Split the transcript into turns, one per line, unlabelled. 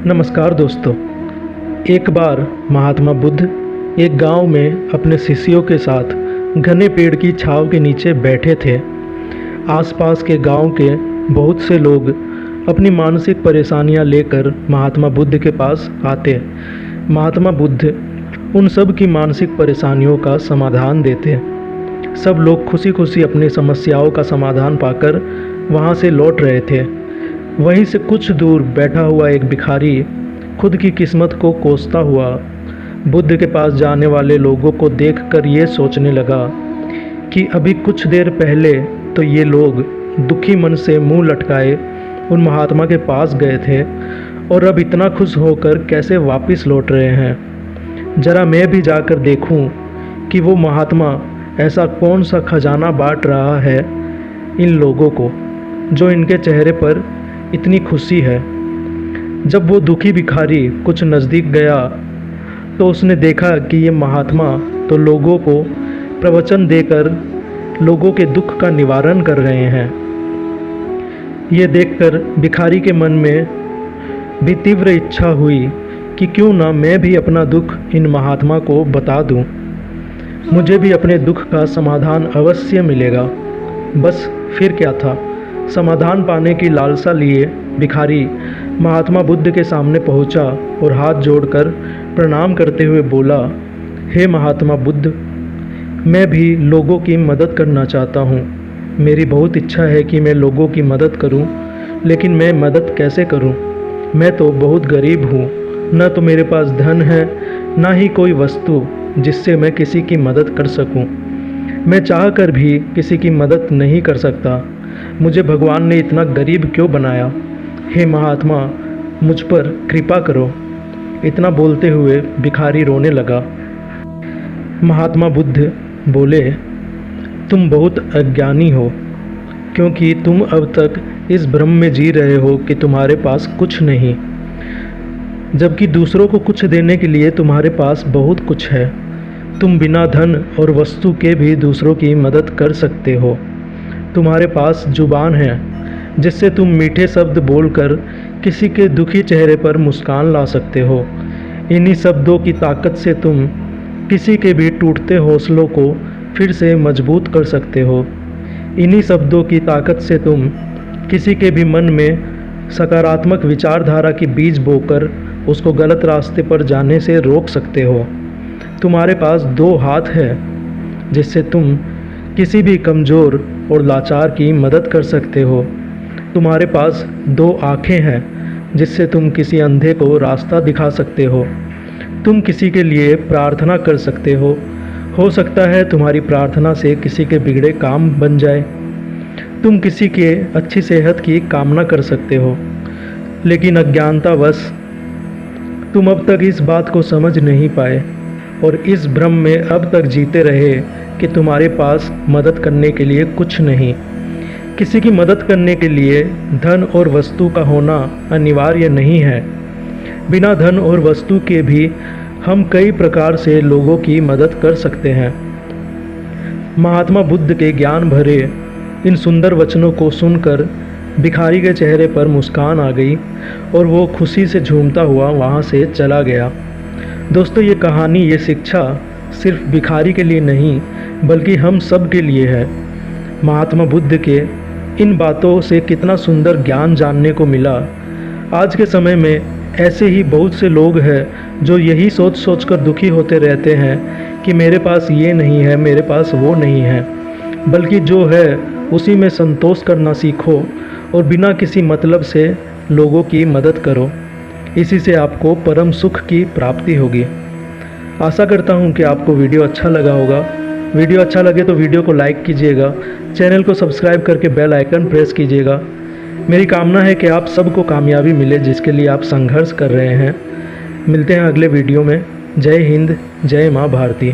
नमस्कार दोस्तों। एक बार महात्मा बुद्ध एक गांव में अपने शिष्यों के साथ घने पेड़ की छांव के नीचे बैठे थे। आसपास के गांव के बहुत से लोग अपनी मानसिक परेशानियां लेकर महात्मा बुद्ध के पास आते। महात्मा बुद्ध उन सब की मानसिक परेशानियों का समाधान देते। सब लोग खुशी खुशी अपनी समस्याओं का समाधान पाकर वहां से लौट रहे थे। वहीं से कुछ दूर बैठा हुआ एक भिखारी खुद की किस्मत को कोसता हुआ बुद्ध के पास जाने वाले लोगों को देखकर ये सोचने लगा कि अभी कुछ देर पहले तो ये लोग दुखी मन से मुंह लटकाए उन महात्मा के पास गए थे और अब इतना खुश होकर कैसे वापस लौट रहे हैं। जरा मैं भी जाकर देखूं कि वो महात्मा ऐसा कौन सा खजाना बांट रहा है इन लोगों को, जो इनके चेहरे पर इतनी खुशी है। जब वो दुखी भिखारी कुछ नज़दीक गया तो उसने देखा कि ये महात्मा तो लोगों को प्रवचन देकर लोगों के दुख का निवारण कर रहे हैं। ये देखकर भिखारी के मन में भी तीव्र इच्छा हुई कि क्यों ना मैं भी अपना दुख इन महात्मा को बता दूं। मुझे भी अपने दुख का समाधान अवश्य मिलेगा। बस फिर क्या था, समाधान पाने की लालसा लिए भिखारी महात्मा बुद्ध के सामने पहुंचा और हाथ जोड़कर प्रणाम करते हुए बोला, हे महात्मा बुद्ध, मैं भी लोगों की मदद करना चाहता हूं। मेरी बहुत इच्छा है कि मैं लोगों की मदद करूं, लेकिन मैं मदद कैसे करूं? मैं तो बहुत गरीब हूं, न तो मेरे पास धन है, ना ही कोई वस्तु जिससे मैं किसी की मदद कर सकूं। मैं चाह कर भी किसी की मदद नहीं कर सकता। मुझे भगवान ने इतना गरीब क्यों बनाया? हे महात्मा, मुझ पर कृपा करो। इतना बोलते हुए भिखारी रोने लगा। महात्मा बुद्ध बोले, तुम बहुत अज्ञानी हो, क्योंकि तुम अब तक इस भ्रम में जी रहे हो कि तुम्हारे पास कुछ नहीं, जबकि दूसरों को कुछ देने के लिए तुम्हारे पास बहुत कुछ है। तुम बिना धन और वस्तु के भी दूसरों की मदद कर सकते हो। तुम्हारे पास जुबान है जिससे तुम मीठे शब्द बोलकर किसी के दुखी चेहरे पर मुस्कान ला सकते हो। इन्हीं शब्दों की ताकत से तुम किसी के भी टूटते हौसलों को फिर से मजबूत कर सकते हो। इन्हीं शब्दों की ताकत से तुम किसी के भी मन में सकारात्मक विचारधारा की बीज बोकर उसको गलत रास्ते पर जाने से रोक सकते हो। तुम्हारे पास 2 हाथ है जिससे तुम किसी भी कमज़ोर और लाचार की मदद कर सकते हो। तुम्हारे पास 2 आँखें हैं जिससे तुम किसी अंधे को रास्ता दिखा सकते हो। तुम किसी के लिए प्रार्थना कर सकते हो सकता है तुम्हारी प्रार्थना से किसी के बिगड़े काम बन जाए। तुम किसी के अच्छी सेहत की कामना कर सकते हो, लेकिन अज्ञानतावश तुम अब तक इस बात को समझ नहीं पाए और इस भ्रम में अब तक जीते रहे कि तुम्हारे पास मदद करने के लिए कुछ नहीं। किसी की मदद करने के लिए धन और वस्तु का होना अनिवार्य नहीं है। बिना धन और वस्तु के भी हम कई प्रकार से लोगों की मदद कर सकते हैं। महात्मा बुद्ध के ज्ञान भरे इन सुंदर वचनों को सुनकर भिखारी के चेहरे पर मुस्कान आ गई और वो खुशी से झूमता हुआ वहाँ से चला गया। दोस्तों, ये कहानी, ये शिक्षा सिर्फ भिखारी के लिए नहीं बल्कि हम सब के लिए है। महात्मा बुद्ध के इन बातों से कितना सुंदर ज्ञान जानने को मिला। आज के समय में ऐसे ही बहुत से लोग हैं जो यही सोच सोच कर दुखी होते रहते हैं कि मेरे पास ये नहीं है, मेरे पास वो नहीं है, बल्कि जो है उसी में संतोष करना सीखो और बिना किसी मतलब से लोगों की मदद करो। इसी से आपको परम सुख की प्राप्ति होगी। आशा करता हूँ कि आपको वीडियो अच्छा लगा होगा। वीडियो अच्छा लगे तो वीडियो को लाइक कीजिएगा, चैनल को सब्सक्राइब करके बेल आइकन प्रेस कीजिएगा। मेरी कामना है कि आप सबको कामयाबी मिले जिसके लिए आप संघर्ष कर रहे हैं। मिलते हैं अगले वीडियो में। जय हिंद, जय माँ भारती।